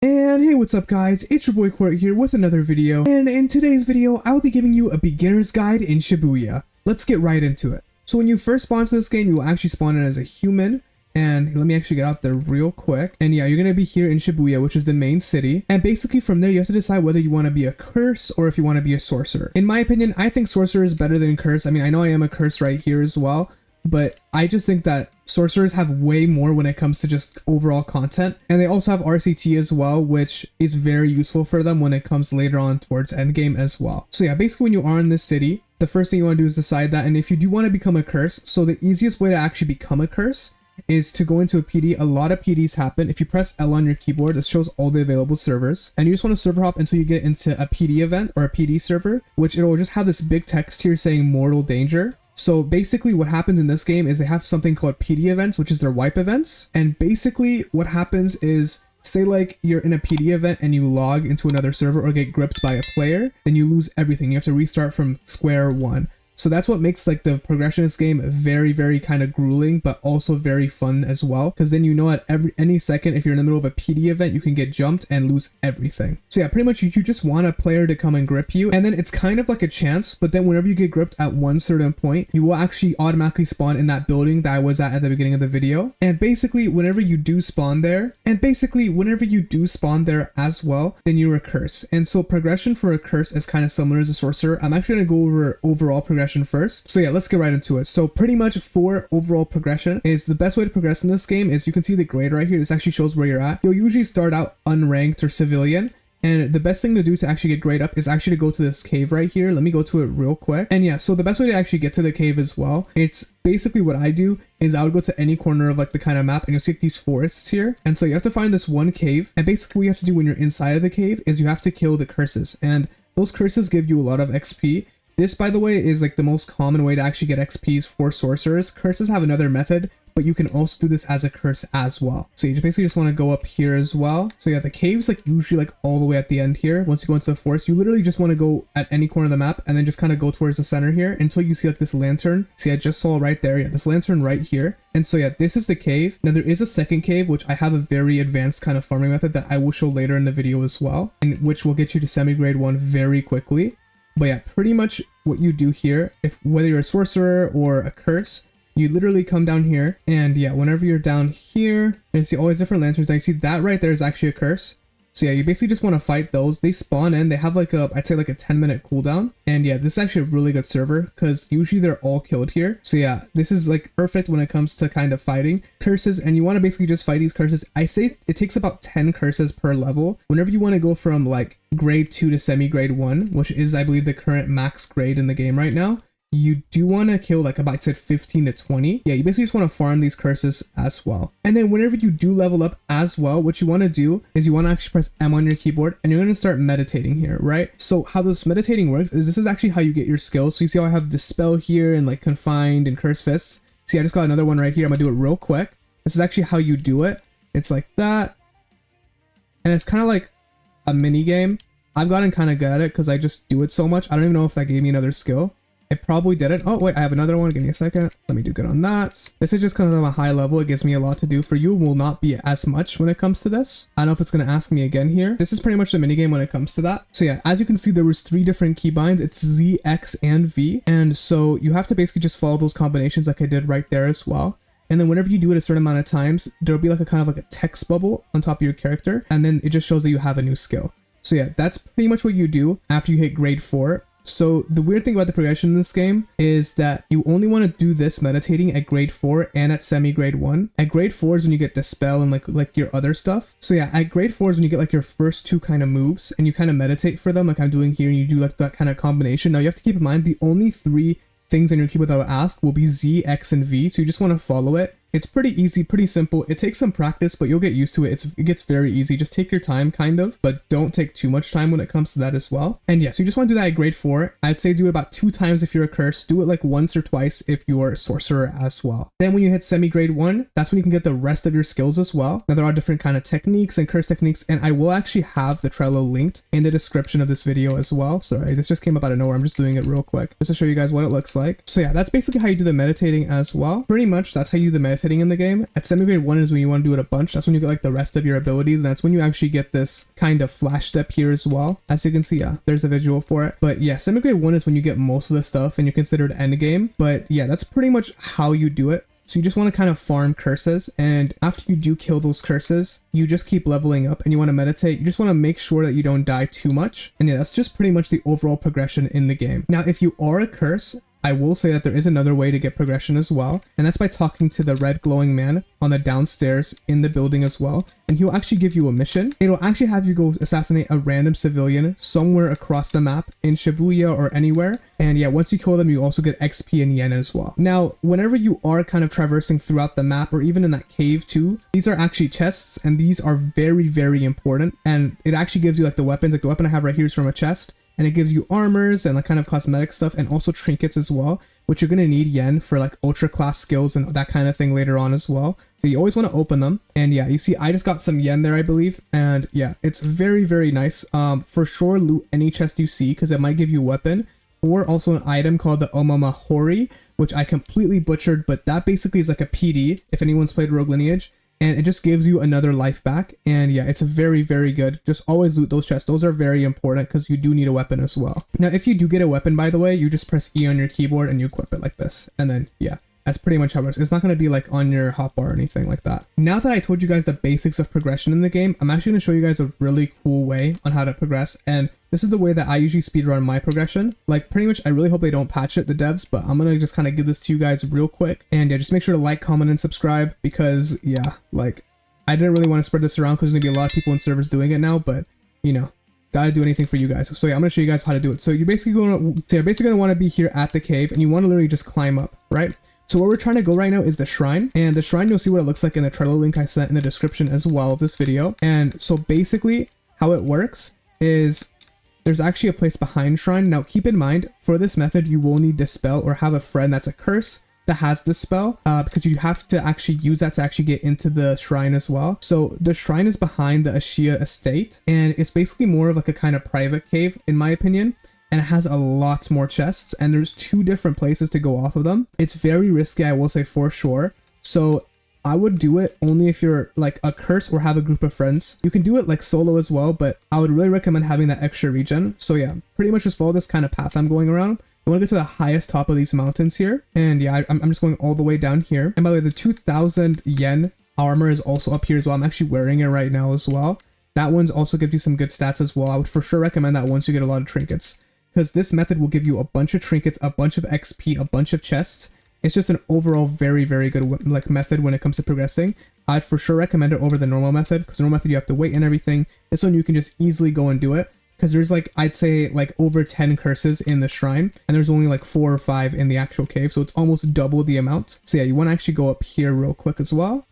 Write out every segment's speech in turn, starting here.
And hey, what's up guys, it's your boy Court here with another video, and in today's video, I will be giving you a beginner's guide in Shibuya. Let's get right into it. So when you first spawn to this game, you will actually spawn in as a human, and let me actually get out there real quick. And yeah, you're gonna be here in Shibuya, which is the main city, and basically from there you have to decide whether you want to be a curse or if you want to be a sorcerer. In my opinion, I think sorcerer is better than curse. I mean, I know I am a curse right here as well, but I just think that sorcerers have way more when it comes to just overall content, and they also have RCT as well, which is very useful for them when it comes later on towards endgame as well. So yeah, basically when you are in this city, the first thing you want to do is decide that, and if you do want to become a curse, so the easiest way to actually become a curse is to go into a PD. A lot of PDs happen. If you press L on your keyboard, this shows all the available servers, and you just want to server hop until you get into a PD event or a PD server, which it'll just have this big text here saying mortal danger. So basically what happens in this game is they have something called PD events, which is their wipe events. And basically what happens is, say like you're in a PD event and you log into another server or get gripped by a player, then you lose everything. You have to restart from square one. So that's what makes like the progression of this game very, very kind of grueling, but also very fun as well. Because then you know at any second, if you're in the middle of a PD event, you can get jumped and lose everything. So yeah, pretty much you just want a player to come and grip you. And then it's kind of like a chance, but then whenever you get gripped at one certain point, you will actually automatically spawn in that building that I was at the beginning of the video. And basically whenever you do spawn there, as well, then you're a curse. And so progression for a curse is kind of similar as a sorcerer. I'm actually going to go over overall progression first. So yeah, let's get right into it. So pretty much for overall progression is the best way to progress in this game is you can see the grade right here. This actually shows where you're at. You'll usually start out unranked or civilian. And the best thing to do to actually get grade up is actually to go to this cave right here. Let me go to it real quick. And yeah, so the best way to actually get to the cave as well, it's basically what I do is I would go to any corner of like the kind of map and you'll see these forests here. And so you have to find this one cave. And basically what you have to do when you're inside of the cave is you have to kill the curses. And those curses give you a lot of XP. This, by the way, is like the most common way to actually get XPs for sorcerers. Curses have another method, but you can also do this as a curse as well. So you basically just want to go up here as well. So yeah, the cave's like usually like all the way at the end here. Once you go into the forest, you literally just want to go at any corner of the map and then just kind of go towards the center here until you see like this lantern. See, I just saw right there. Yeah, this lantern right here. And so yeah, this is the cave. Now there is a second cave, which I have a very advanced kind of farming method that I will show later in the video as well, and which will get you to semi-grade 1 very quickly. But yeah, pretty much what you do here, whether you're a sorcerer or a curse, you literally come down here, and yeah, whenever you're down here, you see all these different lanterns. Now you see that right there is actually a curse. So yeah, you basically just want to fight those. They spawn in, they have like I'd say like a 10-minute cooldown. And yeah, this is actually a really good server because usually they're all killed here. So yeah, this is like perfect when it comes to kind of fighting curses, and you want to basically just fight these curses. I say it takes about 10 curses per level. Whenever you want to go from like grade 2 to semi-grade 1, which is I believe the current max grade in the game right now, you do want to kill like about, I said 15 to 20. Yeah, you basically just want to farm these curses as well. And then whenever you do level up as well, what you want to do is you want to actually press M on your keyboard and you're going to start meditating here, right? So how this meditating works is this is actually how you get your skills. So you see how I have Dispel here and like Confined and Curse Fists. See, I just got another one right here. I'm going to do it real quick. This is actually how you do it. It's like that. And it's kind of like a mini game. I've gotten kind of good at it because I just do it so much. I don't even know if that gave me another skill. It probably didn't. Oh wait, I have another one. Give me a second. Let me do good on that. This is just because I'm a high level. It gives me a lot to do. For you, will not be as much when it comes to this. I don't know if it's going to ask me again here. This is pretty much the minigame when it comes to that. So yeah, as you can see, there was 3 different keybinds. It's Z, X, and V. And so you have to basically just follow those combinations like I did right there as well. And then whenever you do it a certain amount of times, there'll be like a kind of like a text bubble on top of your character. And then it just shows that you have a new skill. So yeah, that's pretty much what you do after you hit grade 4. So the weird thing about the progression in this game is that you only want to do this meditating at grade 4 and at semi-grade 1. At grade 4 is when you get Dispel and like your other stuff. So yeah, at grade 4 is when you get like your first 2 kind of moves and you kind of meditate for them like I'm doing here, and you do like that kind of combination. Now you have to keep in mind the only 3 things on your keyboard that will ask will be Z, X, and V. So you just want to follow it. It's pretty easy, pretty simple. It takes some practice, but you'll get used to it. It gets very easy. Just take your time, kind of, but don't take too much time when it comes to that as well. And yeah, so you just want to do that at grade 4. I'd say do it about 2 times if you're a curse. Do it like once or twice if you're a sorcerer as well. Then when you hit semi-grade 1, that's when you can get the rest of your skills as well. Now there are different kind of techniques and curse techniques, and I will actually have the Trello linked in the description of this video as well. Sorry, this just came up out of nowhere. I'm just doing it real quick just to show you guys what it looks like. So yeah, that's basically how you do the meditating as well. Pretty much that's how you do the meditating gets hitting in the game. At semi-grade 1 is when you want to do it a bunch. That's when you get like the rest of your abilities. And that's when you actually get this kind of flash step here as well. As you can see, yeah, there's a visual for it. But yeah, semi-grade 1 is when you get most of the stuff and you're considered end game. But yeah, that's pretty much how you do it. So you just want to kind of farm curses, and after you do kill those curses, you just keep leveling up and you want to meditate. You just want to make sure that you don't die too much. And yeah, that's just pretty much the overall progression in the game. Now, if you are a curse, I will say that there is another way to get progression as well, and that's by talking to the red glowing man on the downstairs in the building as well, and he'll actually give you a mission. It'll actually have you go assassinate a random civilian somewhere across the map in Shibuya or anywhere, and yeah, once you kill them, you also get XP and yen as well. Now, whenever you are kind of traversing throughout the map or even in that cave too, these are actually chests, and these are very, very important, and it actually gives you like the weapons. Like the weapon I have right here is from a chest, and it gives you armors and like kind of cosmetic stuff and also trinkets as well, which you're going to need yen for like ultra class skills and that kind of thing later on as well. So you always want to open them. And yeah, you see I just got some yen there, I believe. And yeah, it's very, very nice. For sure, loot any chest you see because it might give you a weapon or also an item called the Omamahori, which I completely butchered, but that basically is like a PD if anyone's played Rogue Lineage. And it just gives you another life back. And yeah, it's very, very good. Just always loot those chests. Those are very important because you do need a weapon as well. Now, if you do get a weapon, by the way, you just press E on your keyboard and you equip it like this. And then, yeah, that's pretty much how it works. It's not going to be like on your hotbar or anything like that. Now that I told you guys the basics of progression in the game, I'm actually going to show you guys a really cool way on how to progress. And this is the way that I usually speedrun my progression. Like pretty much, I really hope they don't patch it, the devs, but I'm going to just kind of give this to you guys real quick. And yeah, just make sure to like, comment, and subscribe because yeah, like I didn't really want to spread this around because there's going to be a lot of people in servers doing it now, but you know, gotta do anything for you guys. So yeah, I'm going to show you guys how to do it. So you're basically going to want to be here at the cave and you want to literally just climb up, right? So where we're trying to go right now is the shrine, and the shrine, you'll see what it looks like in the Trello link I sent in the description as well of this video. And so basically how it works is there's actually a place behind shrine. Now keep in mind, for this method, you will need Dispel or have a friend that's a curse that has Dispel because you have to actually use that to actually get into the shrine as well. So the shrine is behind the Ashiya estate, and it's basically more of like a kind of private cave in my opinion. And it has a lot more chests, and there's 2 different places to go off of them. It's very risky, I will say for sure. So I would do it only if you're like a curse or have a group of friends. You can do it like solo as well, but I would really recommend having that extra regen. So yeah, pretty much just follow this kind of path I'm going around. You want to get to the highest top of these mountains here. And yeah, I'm just going all the way down here. And by the way, the 2000 yen armor is also up here as well. I'm actually wearing it right now as well. That one's also gives you some good stats as well. I would for sure recommend that once you get a lot of trinkets, because this method will give you a bunch of trinkets, a bunch of XP, a bunch of chests. It's just an overall very, very good like method when it comes to progressing. I'd for sure recommend it over the normal method, because the normal method you have to wait and everything. This one you can just easily go and do it, because there's like, I'd say like over 10 curses in the shrine, and there's only like 4 or 5 in the actual cave, so it's almost double the amount. So yeah, you want to actually go up here real quick as well.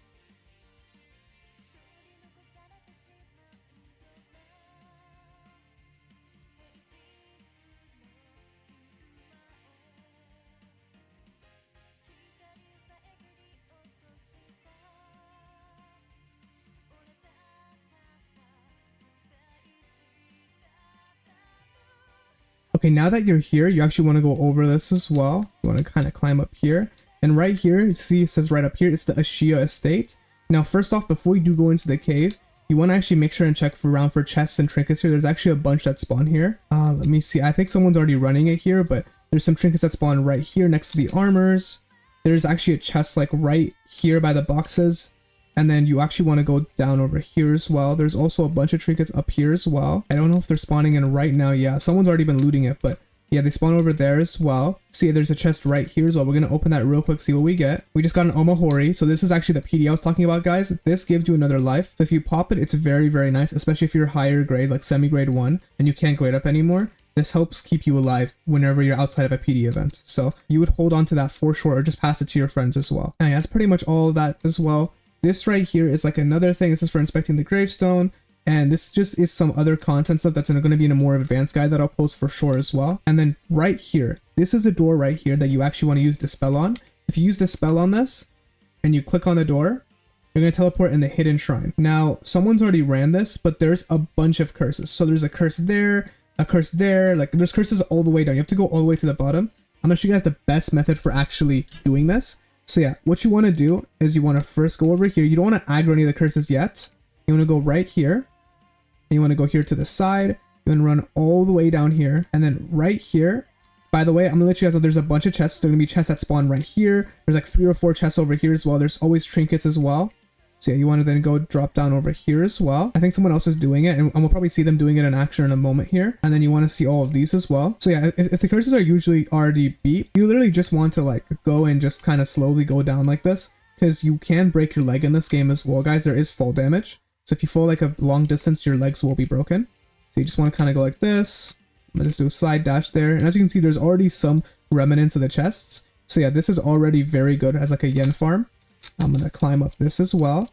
Okay, now that you're here, you actually want to go over this as well. You want to kind of climb up here. And right here, you see it says right up here, it's the Ashiya estate. Now, first off, before you do go into the cave, you want to actually make sure and check around for chests and trinkets here. There's actually a bunch that spawn here. Let me see. I think someone's already running it here, but there's some trinkets that spawn right here next to the armors. There's actually a chest like right here by the boxes. And then you actually want to go down over here as well. There's also a bunch of trinkets up here as well. I don't know if they're spawning in right now. Yeah, someone's already been looting it, but yeah, they spawn over there as well. See, there's a chest right here as well. We're going to open that real quick, see what we get. We just got an Omahori. So this is actually the PD I was talking about, guys. This gives you another life. So if you pop it, it's very, very nice, especially if you're higher grade, like semi-grade 1, and you can't grade up anymore. This helps keep you alive whenever you're outside of a PD event. So you would hold on to that for sure, or just pass it to your friends as well. And yeah, that's pretty much all of that as well. This right here is like another thing. This is for inspecting the gravestone. And this just is some other content stuff that's going to be in a more advanced guide that I'll post for sure as well. And then right here, this is a door right here that you actually want to use Dispel on. If you use Dispel on this and you click on the door, you're going to teleport in the hidden shrine. Now, someone's already ran this, but there's a bunch of curses. So there's a curse there, a curse there. Like there's curses all the way down. You have to go all the way to the bottom. I'm going to show you guys the best method for actually doing this. So yeah, what you want to do is you want to first go over here. You don't want to aggro any of the curses yet. You want to go right here. And you want to go here to the side. You want to run all the way down here. And then right here, by the way, I'm going to let you guys know there's a bunch of chests. There's going to be chests that spawn right here. There's like 3 or 4 chests over here as well. There's always trinkets as well. So yeah, you want to then go drop down over here as well. I think someone else is doing it, and we'll probably see them doing it in action in a moment here. And then you want to see all of these as well. So yeah, if the curses are usually already beat, you literally just want to like go and just kind of slowly go down like this, because you can break your leg in this game as well, guys. There is fall damage. So if you fall like a long distance, your legs will be broken. So you just want to kind of go like this. I'm gonna just do a slide dash there. And as you can see, there's already some remnants of the chests. So yeah, this is already very good as like a yen farm. I'm going to climb up this as well.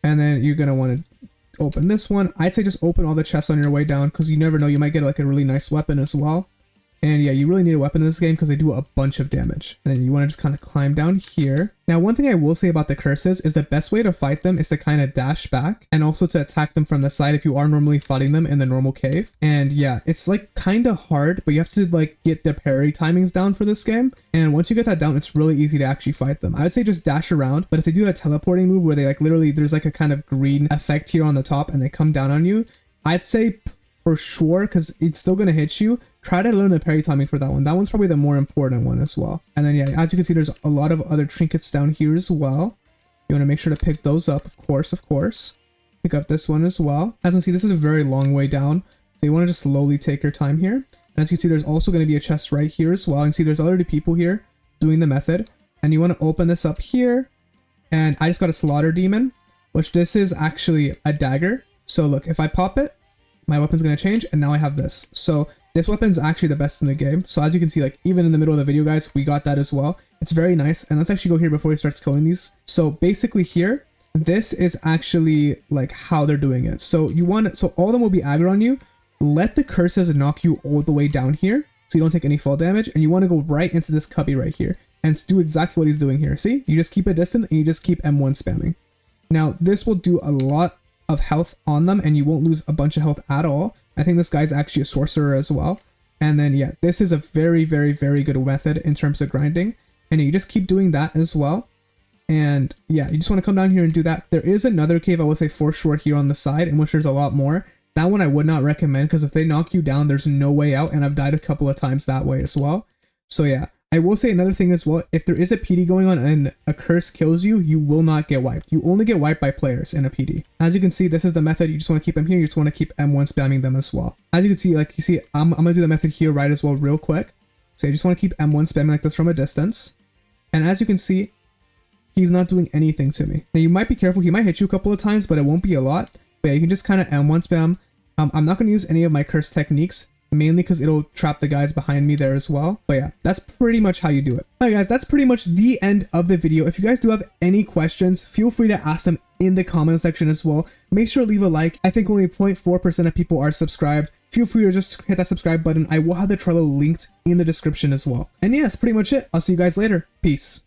And then you're going to want to open this one. I'd say just open all the chests on your way down, because you never know, you might get like a really nice weapon as well. And yeah, you really need a weapon in this game because they do a bunch of damage. And then you want to just kind of climb down here. Now, one thing I will say about the curses is the best way to fight them is to kind of dash back and also to attack them from the side if you are normally fighting them in the normal cave. And yeah, it's like kind of hard, but you have to like get the parry timings down for this game. And once you get that down, it's really easy to actually fight them. I would say just dash around, but if they do a teleporting move where they like literally, there's like a kind of green effect here on the top and they come down on you, I'd say for sure, because it's still going to hit you, try to learn the parry timing for that one. That one's probably the more important one as well. And then yeah, as you can see, there's a lot of other trinkets down here as well. You want to make sure to pick those up, of course. Pick up this one as well. As you can see, this is a very long way down, so you want to just slowly take your time here. And as you can see, there's also going to be a chest right here as well. And see, there's already people here doing the method. And you want to open this up here. And I just got a slaughter demon, which this is actually a dagger. So look, if I pop it, my weapon's going to change, and now I have this. So this weapon's actually the best in the game. So as you can see, like even in the middle of the video, guys, we got that as well. It's very nice. And let's actually go here before he starts killing these. So basically here, this is actually like how they're doing it. So you want, so all of them will be aggro on you. Let the curses knock you all the way down here, so you don't take any fall damage. And you want to go right into this cubby right here and do exactly what he's doing here. See, you just keep it distant and you just keep M1 spamming. Now this will do a lot of health on them, and you won't lose a bunch of health at all. I think this guy's actually a sorcerer as well. And then yeah, this is a very, very, very good method in terms of grinding, and you just keep doing that as well. And yeah, you just want to come down here and do that. There is another cave, I will say for sure, here on the side, in which there's a lot more. That one I would not recommend, because if they knock you down, there's no way out, and I've died a couple of times that way as well. So yeah, I will say another thing as well, if there is a PD going on and a curse kills you, you will not get wiped. You only get wiped by players in a PD. As you can see, this is the method. You just want to keep them here. You just want to keep M1 spamming them as well. As you can see, like you see, I'm going to do the method here right as well real quick. So you just want to keep M1 spamming like this from a distance. And as you can see, he's not doing anything to me. Now you might be careful. He might hit you a couple of times, but it won't be a lot. But yeah, you can just kind of M1 spam. I'm not going to use any of my curse techniques, mainly because it'll trap the guys behind me there as well. But yeah, that's pretty much how you do it. Alright guys, that's pretty much the end of the video. If you guys do have any questions, feel free to ask them in the comment section as well. Make sure to leave a like. I think only 0.4% of people are subscribed. Feel free to just hit that subscribe button. I will have the Trello linked in the description as well. And yeah, that's pretty much it. I'll see you guys later. Peace.